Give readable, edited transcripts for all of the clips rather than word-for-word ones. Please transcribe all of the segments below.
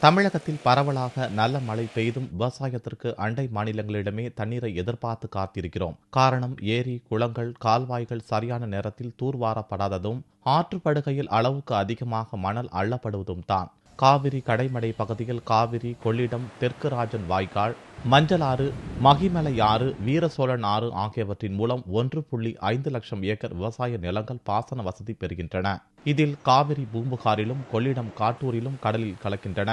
தமிழகத்தில் பரவலாக நல்ல மழை பெய்தும் விவசாயத்திற்கு அண்டை மாநிலங்களிடமே தண்ணீரை எதிர்பார்த்து காத்திருக்கிறோம். காரணம் ஏரி, குளங்கள், கால்வாய்கள் சரியான நேரத்தில் தூர்வாரப்படாததும், ஆற்றுப்படுகையில் அளவுக்கு அதிகமாக மணல் அள்ளப்படுவதும் தான். காவிரி கடைமடை பகுதியில் காவிரி, கொள்ளிடம், தெற்கு ராஜன் வாய்க்கால், மஞ்சளாறு, மகிமலை ஆறு, வீரசோழன் ஆறு ஆகியவற்றின் மூலம் 1.5 லட்சம் ஏக்கர் விவசாய நிலங்கள் பாசன வசதி பெறுகின்றன. இதில் காவிரி பூம்புகாரிலும், கொள்ளிடம் காட்டூரிலும் கடலில் கலக்கின்றன.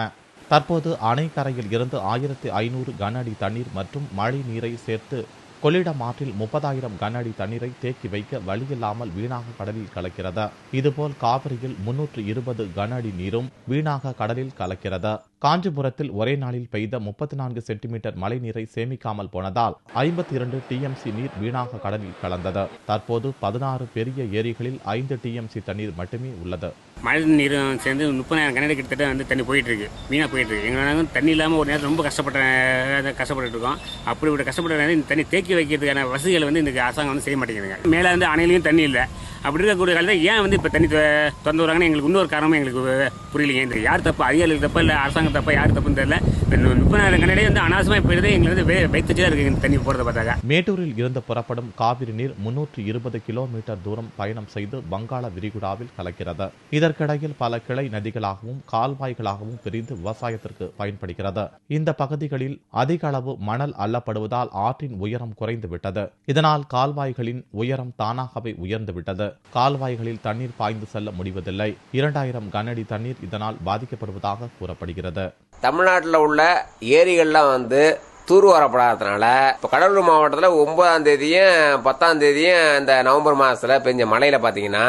தற்போது அணைக்கரையில் இருந்து 1500 கன அடி தண்ணீர் மற்றும் மழை நீரை சேர்த்து கொள்ளிடம் ஆற்றில் 30,000 கன அடி தண்ணீரை தேக்கி வைக்க வழியில்லாமல் வீணாக கடலில் கலக்கிறது. இதுபோல் காவிரியில் 320 கன அடி நீரும் வீணாக கடலில் கலக்கிறது. காஞ்சிபுரத்தில் ஒரே நாளில் பெய்த 34 சென்டிமீட்டர் மழை நீரை சேமிக்காமல் போனதால் 52 டிஎம்சி நீர் வீணாக கடலில் கலந்தது. தற்போது 16 பெரிய ஏரிகளில் 5 டிஎம்சி தண்ணீர் மட்டுமே உள்ளது. மழை நீரும் சேர்ந்து 30,000 கனடி கிட்டத்தட்ட தண்ணி போயிட்டு இருக்கு, வீணாக போயிட்டு இருக்கு. எங்களால் தண்ணி இல்லாமல் ஒரு நேரம் ரொம்ப கஷ்டப்பட்டு இருக்கோம். அப்படி கஷ்டப்பட்ட நேரம் இந்த தண்ணி தேக்கி வைக்கிறதுக்கான வசதிகள் இந்த அரசாங்கம் செய்ய மாட்டேங்குதுங்க. மேலே அணையிலையும் தண்ணி இல்லை. அப்படி இருக்கக்கூடிய காலத்தில் ஏன் இப்போ தண்ணி திறந்து வராங்கன்னு எங்களுக்கு இன்னொரு காரணமும் எங்களுக்கு புரியலைங்க. இந்த யார் தப்பு, அதிகாரிகள் தப்பா இல்லை அரசாங்கம் தப்பா, யார் தப்புன்னு தெரியல. 30,000 கனடி அனாவசியமாக போயிடுது. எங்களுக்கு வைத்துச்சு தான் இருக்கு இந்த தண்ணி போகிறத பார்த்தாங்க. மேட்டூரில் இருந்து புறப்படும் காவிரி நீர் 320 கிலோமீட்டர் தூரம் பயணம் செய்து வங்காள விரிகுடாவில் கலக்கிறது. இதற்கிடையில் பல கிளை நதிகளாகவும் கால்வாய்களாகவும் பிரிந்து விவசாயத்திற்கு பயன்படுகிறது. இந்த பகுதிகளில் அதிக அளவு மணல் அள்ளப்படுவதால் ஆற்றின் உயரம் குறைந்துவிட்டது. இதனால் கால்வாய்களின் உயரம் தானாகவே உயர்ந்துவிட்டது. கால்வாய்களில் தண்ணீர் பாய்ந்து செல்ல முடிவதில்லை. 2000 கன அடி தண்ணீர் இதனால் பாதிக்கப்படுவதாக கூறப்படுகிறது. தமிழ்நாட்டில் உள்ள ஏரிகள்லாம் தூர்வாரப்படாததுனால இப்போ கடலூர் மாவட்டத்தில் 9ஆம் தேதியும் 10ஆம் தேதியும் இந்த நவம்பர் மாதத்தில் பெஞ்ச மழையில் பார்த்தீங்கன்னா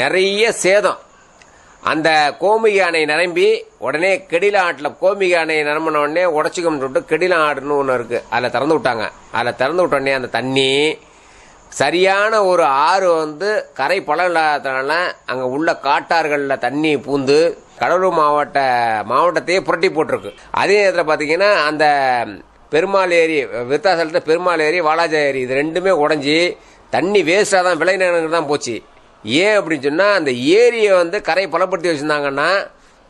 நிறைய சேதம். அந்த கோமிகை அணை நிரம்பி உடனே கெடில ஆட்டில் கோமிகை அணை நிரம்பின உடனே உடச்சிக்கம்னு சொல்லிட்டு கெடில ஆடுன்னு ஒன்று இருக்குது, அதில் திறந்து விட்டாங்க. அதில் திறந்து விட்ட உடனே அந்த தண்ணி சரியான ஒரு ஆறு கரை பழம் இல்லாததுனால அங்கே உள்ள காட்டாறுகளில் தண்ணி பூந்து கடலூர் மாவட்டத்தையே புரட்டி போட்டிருக்கு. அதே நேரத்தில் பார்த்தீங்கன்னா அந்த பெருமாள் ஏரி, விருத்தாசலத்தில் பெருமாள் ஏரி, வாலாஜா ஏரி இது ரெண்டுமே உடஞ்சி தண்ணி வேஸ்டாக தான் விளைநிலங்களுக்கு தான் போச்சு. ஏன் அப்படின்னு சொன்னால் அந்த ஏரியை கரை பலப்படுத்தி வச்சுருந்தாங்கன்னா,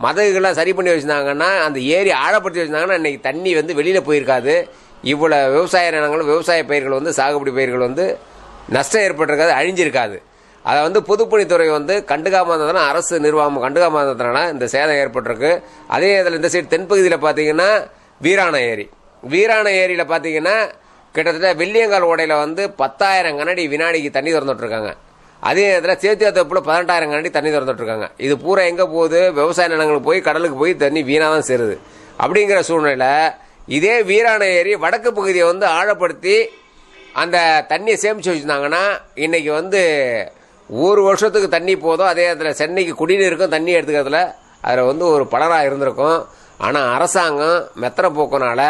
மதகுகள்லாம் சரி பண்ணி வச்சுருந்தாங்கன்னா, அந்த ஏரி ஆழப்படுத்தி வச்சுருந்தாங்கன்னா இன்னைக்கு தண்ணி வெளியில் போயிருக்காது. இவ்வளோ விவசாய நிலங்களும் விவசாய பயிர்கள் சாகுபடி பயிர்கள் நஷ்டம் ஏற்பட்டிருக்காது, அழிஞ்சிருக்காது. அதை பொதுப்பணித்துறை கண்டுக்காம இருந்ததுனா, அரசு நிர்வாகம் கண்டுக்காம இருந்ததுனால இந்த சேதம் ஏற்பட்டிருக்கு. அதே இதில் இந்த சைடு தென்பகுதியில் பார்த்தீங்கன்னா வீராண ஏரியில் பார்த்தீங்கன்னா கிட்டத்தட்ட வெள்ளியங்கால் ஓடையில் 10,000 கனஅடி வினாடிக்கு தண்ணி திறந்துட்டுருக்காங்க. அதே நேரத்தில் சேத்தியாத்தோப்பில் 18,000 கனஅடி தண்ணி திறந்துட்டுருக்காங்க. இது பூரா எங்கே போகுது? விவசாய நிலங்களுக்கு போய் கடலுக்கு போய் தண்ணி வீணாக தான் சேருது. அப்படிங்கிற சூழ்நிலை இதே வீராண ஏரி வடக்கு பகுதியை ஆழப்படுத்தி அந்த தண்ணியை சேமித்து வச்சுருந்தாங்கன்னா இன்னைக்கு ஒரு வருஷத்துக்கு தண்ணி போதும். அதே நேரத்தில் சென்னைக்கு குடிநீருக்கும் தண்ணி எடுத்துக்கிறதுல அதில் ஒரு பலராக இருந்திருக்கும். ஆனால் அரசாங்கம் மெத்தனை போக்குனால,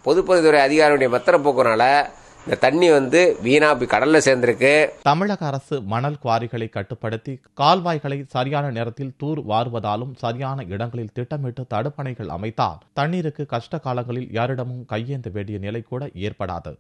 பொதுப்பணித்துறை அதிகாரியுடைய மெத்தனை போக்குனால இந்த தண்ணி வீணா போய் கடல்ல சேர்ந்திருக்கு. தமிழக அரசு மணல் குவாரிகளை கட்டுப்படுத்தி கால்வாய்களை சரியான நேரத்தில் தூர் வாருவதாலும் சரியான இடங்களில் திட்டமிட்டு தடுப்பணைகள் அமைத்தால் தண்ணீருக்கு கஷ்ட காலங்களில் யாரிடமும் கையேந்த வேண்டிய நிலை கூட ஏற்படாது.